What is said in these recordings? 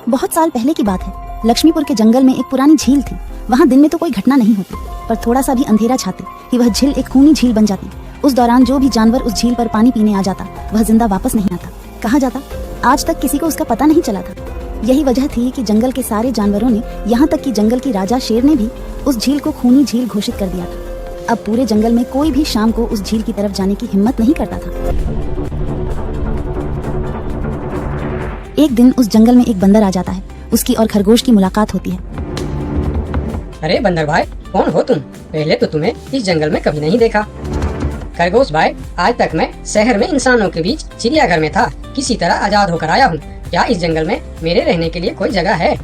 बहुत साल पहले की बात है। लक्ष्मीपुर के जंगल में एक पुरानी झील थी। वहाँ दिन में तो कोई घटना नहीं होती, पर थोड़ा सा भी अंधेरा छाते कि वह झील एक खूनी झील बन जाती। उस दौरान जो भी जानवर उस झील पर पानी पीने आ जाता वह जिंदा वापस नहीं आता। कहा जाता आज तक किसी को उसका पता नहीं चला था। यही वजह थी कि जंगल के सारे जानवरों ने, यहाँ तक कि जंगल की राजा शेर ने भी उस झील को खूनी झील घोषित कर दिया था। अब पूरे जंगल में कोई भी शाम को उस झील की तरफ जाने की हिम्मत नहीं करता था। एक दिन उस जंगल में एक बंदर आ जाता है। उसकी और खरगोश की मुलाकात होती है। अरे बंदर भाई, कौन हो तुम? पहले तो तुम्हें इस जंगल में कभी नहीं देखा। खरगोश भाई, आज तक मैं शहर में इंसानों के बीच चिड़ियाघर में था, किसी तरह आजाद होकर आया हूँ। क्या इस जंगल में मेरे रहने के लिए कोई जगह है?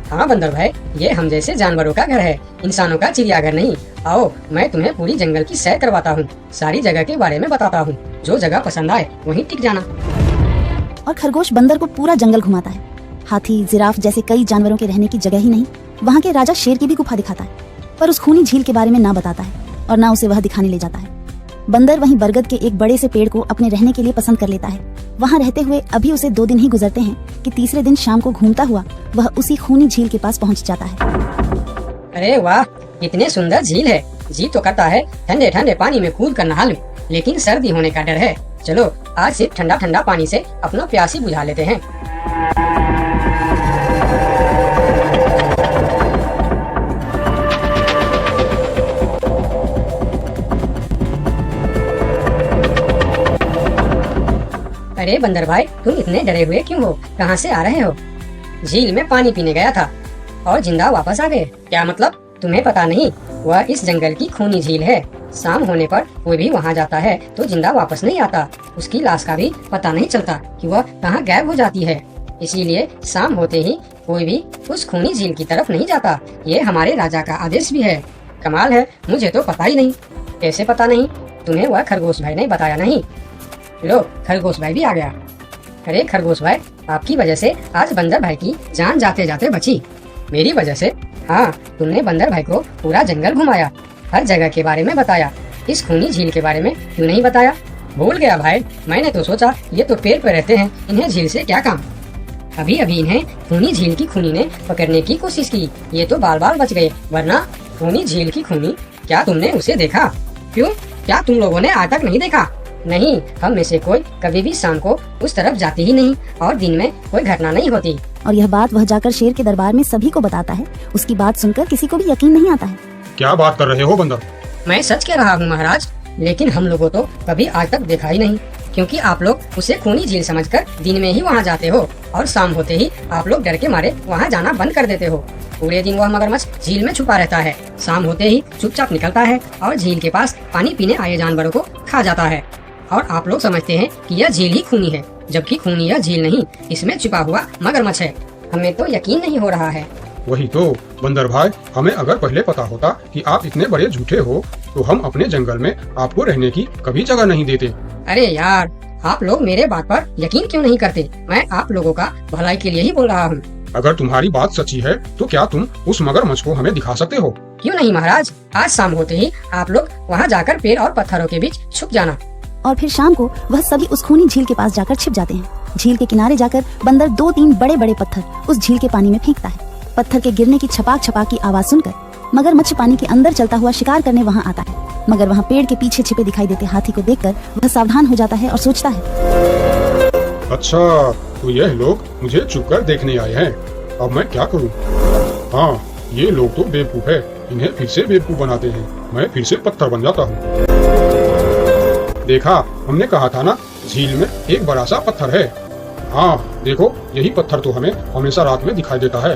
हाँ बंदर भाई, ये हम जैसे जानवरों का घर है, इंसानों का चिड़ियाघर नहीं। आओ, मैं तुम्हें पूरी जंगल की सैर करवाता हूँ, सारी जगह के बारे में बताता हूँ। जो जगह पसंद आए वहीं टिक जाना। और खरगोश बंदर को पूरा जंगल घुमाता है। हाथी, जिराफ जैसे कई जानवरों के रहने की जगह ही नहीं, वहाँ के राजा शेर की भी गुफा दिखाता है, पर उस खूनी झील के बारे में ना बताता है और ना उसे वह दिखाने ले जाता है। बंदर वहीं बरगद के एक बड़े से पेड़ को अपने रहने के लिए पसंद कर लेता है। वहाँ रहते हुए अभी उसे 2 दिन ही गुजरते हैं कि तीसरे दिन शाम को घूमता हुआ वह उसी खूनी झील के पास पहुँच जाता है। अरे वाह, इतने सुंदर झील है। जी तो करता है ठंडे ठंडे पानी में कूद कर नहा लूं, लेकिन सर्दी होने का डर है। चलो आज सिर्फ ठंडा ठंडा पानी से अपना प्यासी बुझा लेते हैं। अरे बंदर भाई, तुम इतने डरे हुए क्यों हो? कहाँ से आ रहे हो? झील में पानी पीने गया था और जिंदा वापस आ गए। क्या मतलब, तुम्हें पता नहीं? वह इस जंगल की खूनी झील है। शाम होने पर कोई भी वहाँ जाता है तो जिंदा वापस नहीं आता। उसकी लाश का भी पता नहीं चलता कि वह कहाँ गायब हो जाती है। इसीलिए शाम होते ही कोई भी उस खूनी झील की तरफ नहीं जाता। ये हमारे राजा का आदेश भी है। कमाल है, मुझे तो पता ही नहीं। कैसे पता नहीं? तुम्हें वह खरगोश भाई ने बताया नहीं? लो, खरगोश भाई भी आ गया। अरे खरगोश भाई, आपकी वजह से आज बंदर भाई की जान जाते जाते बची। मेरी वजह से? हाँ, तुमने बंदर भाई को पूरा जंगल घुमाया, हर जगह के बारे में बताया। इस खूनी झील के बारे में क्यों नहीं बताया? भूल गया भाई, मैंने तो सोचा ये तो पेड़ पे रहते हैं, इन्हें झील से क्या काम। अभी अभी इन्हें खूनी झील की खूनी ने पकड़ने की कोशिश की, ये तो बाल बाल बच गए, वरना खूनी झील की खूनी, क्या तुमने उसे देखा? क्यों, क्या तुम लोगों ने आज तक नहीं देखा? नहीं, हम में से कोई कभी भी शाम को उस तरफ जाती ही नहीं और दिन में कोई घटना नहीं होती। और यह बात वह जाकर शेर के दरबार में सभी को बताता है। उसकी बात सुनकर किसी को भी यकीन नहीं आता है। क्या बात कर रहे हो बंदर? मैं सच कह रहा हूँ महाराज, लेकिन हम लोगों तो कभी आज तक देखा ही नहीं, क्योंकि आप लोग उसे खूनी झील समझकर दिन में ही वहाँ जाते हो और शाम होते ही आप लोग डर के मारे वहाँ जाना बंद कर देते हो। पूरे दिन वह मगरमच्छ झील में छुपा रहता है, शाम होते ही चुपचाप निकलता है और झील के पास पानी पीने आए जानवरों को खा जाता है। और आप लोग समझते हैं कि यह झील ही खूनी है, जबकि खूनी यह झील नहीं, इसमें छुपा हुआ मगरमच्छ है। हमें तो यकीन नहीं हो रहा है। वही तो बंदर भाई, हमें अगर पहले पता होता कि आप इतने बड़े झूठे हो तो हम अपने जंगल में आपको रहने की कभी जगह नहीं देते। अरे यार, आप लोग मेरे बात पर यकीन क्यों नहीं करते? मैं आप लोगों का भलाई के लिए ही बोल रहा हूँ। अगर तुम्हारी बात सच्ची है तो क्या तुम उस मगरमच्छ को हमें दिखा सकते हो? क्यों नहीं महाराज, आज शाम होते ही आप लोग वहाँ जाकर पेड़ और पत्थरों के बीच छुप जाना। और फिर शाम को वह सभी उस खूनी झील के पास जाकर छिप जाते हैं। झील के किनारे जाकर बंदर 2-3 बड़े बड़े पत्थर उस झील के पानी में फेंकता है। पत्थर के गिरने की छपाक छपाक की आवाज सुनकर मगरमच्छ पानी के अंदर चलता हुआ शिकार करने वहाँ आता है। मगर वहाँ पेड़ के पीछे छिपे दिखाई देते हाथी को देखकर वह सावधान हो जाता है और सोचता है, अच्छा तो यह लोग मुझे छुप कर देखने आए हैं, अब मैं क्या करूँ? हाँ, ये लोग तो बेवकूफ है, इन्हें फिर से बेवकूफ बनाते हैं। मैं फिर से पत्थर बन जाता हूँ। देखा, हमने कहा था ना, झील में एक बड़ा सा पत्थर है। हाँ देखो, यही पत्थर तो हमें हमेशा रात में दिखाई देता है।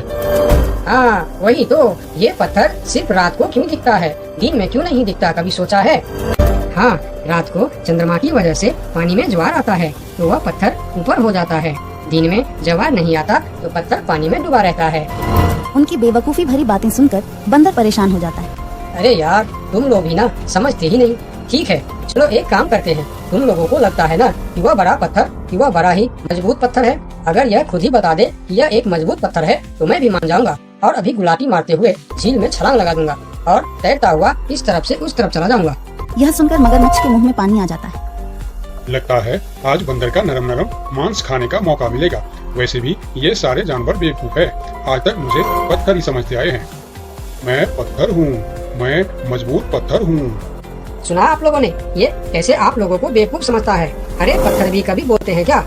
हाँ वही तो, ये पत्थर सिर्फ रात को क्यों दिखता है, दिन में क्यों नहीं दिखता, कभी सोचा है? हाँ, रात को चंद्रमा की वजह से पानी में ज्वार आता है तो वह पत्थर ऊपर हो जाता है। दिन में ज्वार नहीं आता तो पत्थर पानी में डूबा रहता है। उनकी बेवकूफी भरी बातें सुनकर बंदर परेशान हो जाता है। अरे यार, तुम लोग भी ना समझते ही नहीं। ठीक है, चलो एक काम करते हैं। तुम लोगों को लगता है ना कि वह बड़ा पत्थर, कि वह बड़ा ही मजबूत पत्थर है। अगर यह खुद ही बता दे कि यह एक मजबूत पत्थर है तो मैं भी मान जाऊंगा और अभी गुलाटी मारते हुए झील में छलांग लगा दूंगा और तैरता हुआ इस तरफ से उस तरफ चला जाऊंगा। यह सुनकर मगरमच्छ के मुंह में पानी आ जाता है। लगता है आज बंदर का नरम नरम मांस खाने का मौका मिलेगा। वैसे भी ये सारे जानवर बेवकूफ है। आज तक मुझे पत्थर ही समझते आए हैं। मैं पत्थर हूँ, मैं मजबूत पत्थर हूँ। सुना आप लोगों ने? ये कैसे आप लोगों को बेवकूफ समझता है? अरे पत्थर भी कभी बोलते हैं क्या?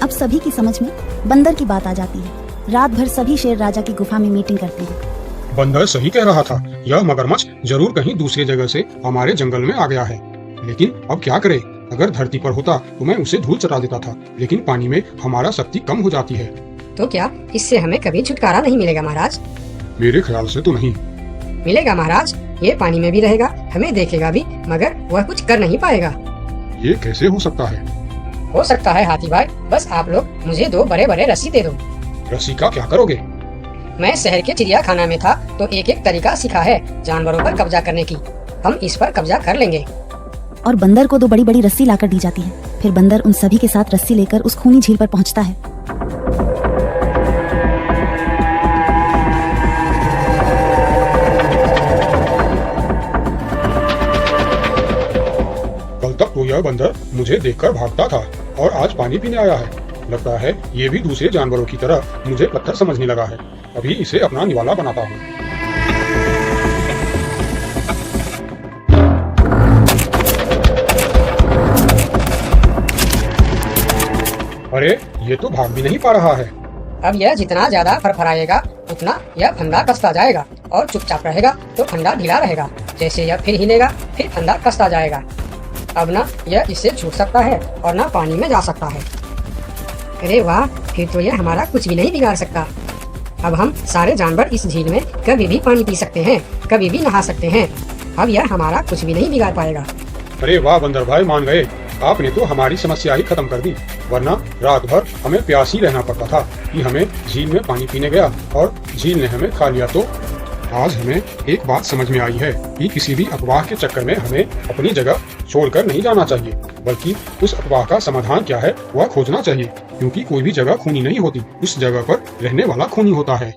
अब सभी की समझ में बंदर की बात आ जाती है। रात भर सभी शेर राजा की गुफा में मीटिंग करते हैं। बंदर सही कह रहा था, यह मगरमच्छ जरूर कहीं दूसरी जगह से हमारे जंगल में आ गया है। लेकिन अब क्या करे? अगर धरती पर होता तो मैं उसे धूल चटा देता था, लेकिन पानी में हमारा शक्ति कम हो जाती है। तो क्या इससे हमें कभी छुटकारा नहीं मिलेगा महाराज? मेरे ख्याल से तो नहीं। मिलेगा महाराज, ये पानी में भी रहेगा, हमें देखेगा भी, मगर वह कुछ कर नहीं पाएगा। ये कैसे हो सकता है? हो सकता है हाथी भाई, बस आप लोग मुझे 2 बड़े बड़े रस्सी दे दो। रस्सी का क्या करोगे? मैं शहर के चिड़ियाखाना में था तो एक तरीका सीखा है जानवरों पर कब्जा करने की। हम इस पर कब्जा कर लेंगे। और बंदर को 2 बड़ी बड़ी रस्सी लाकर दी जाती है। फिर बंदर उन सभी के साथ रस्सी लेकर उस खूनी झील पर पहुंचता है। कल तक तो यह बंदर मुझे देखकर भागता था और आज पानी पीने आया है। लगता है ये भी दूसरे जानवरों की तरह मुझे पत्थर समझने लगा है। अभी इसे अपना निवाला बनाता हूँ। अरे ये तो भाग भी नहीं पा रहा है। अब यह जितना ज्यादा फरफराएगा उतना यह फंदा कसता जाएगा, और चुपचाप रहेगा तो फंदा ढीला रहेगा। जैसे यह फिर हिलेगा फिर फंदा कसता जाएगा। अब ना यह इससे छूट सकता है और ना पानी में जा सकता है। अरे वाह, फिर तो यह हमारा कुछ भी नहीं बिगाड़ सकता। अब हम सारे जानवर इस झील में कभी भी पानी पी सकते हैं, कभी भी नहा सकते हैं। अब यह हमारा कुछ भी नहीं बिगाड़ पाएगा। अरे वाह बंदर भाई, मान गए। आपने तो हमारी समस्या ही खत्म कर दी, वरना रात भर हमें प्यासी रहना पड़ता था कि हमें झील में पानी पीने गया और झील ने हमें खा लिया। तो आज हमें एक बात समझ में आई है कि किसी भी अफवाह के चक्कर में हमें अपनी जगह छोड़कर नहीं जाना चाहिए, बल्कि उस अफवाह का समाधान क्या है वह खोजना चाहिए। क्योंकि कोई भी जगह खूनी नहीं होती, उस जगह पर रहने वाला खूनी होता है।